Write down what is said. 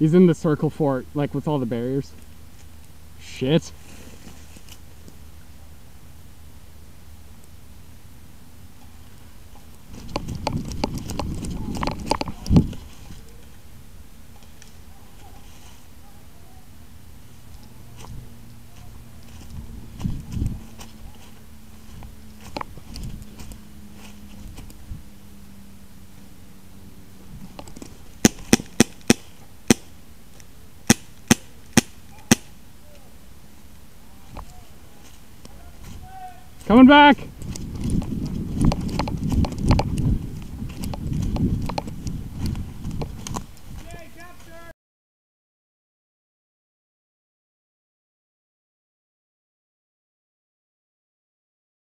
He's in the circle fort, like with all the barriers. Shit. Coming back!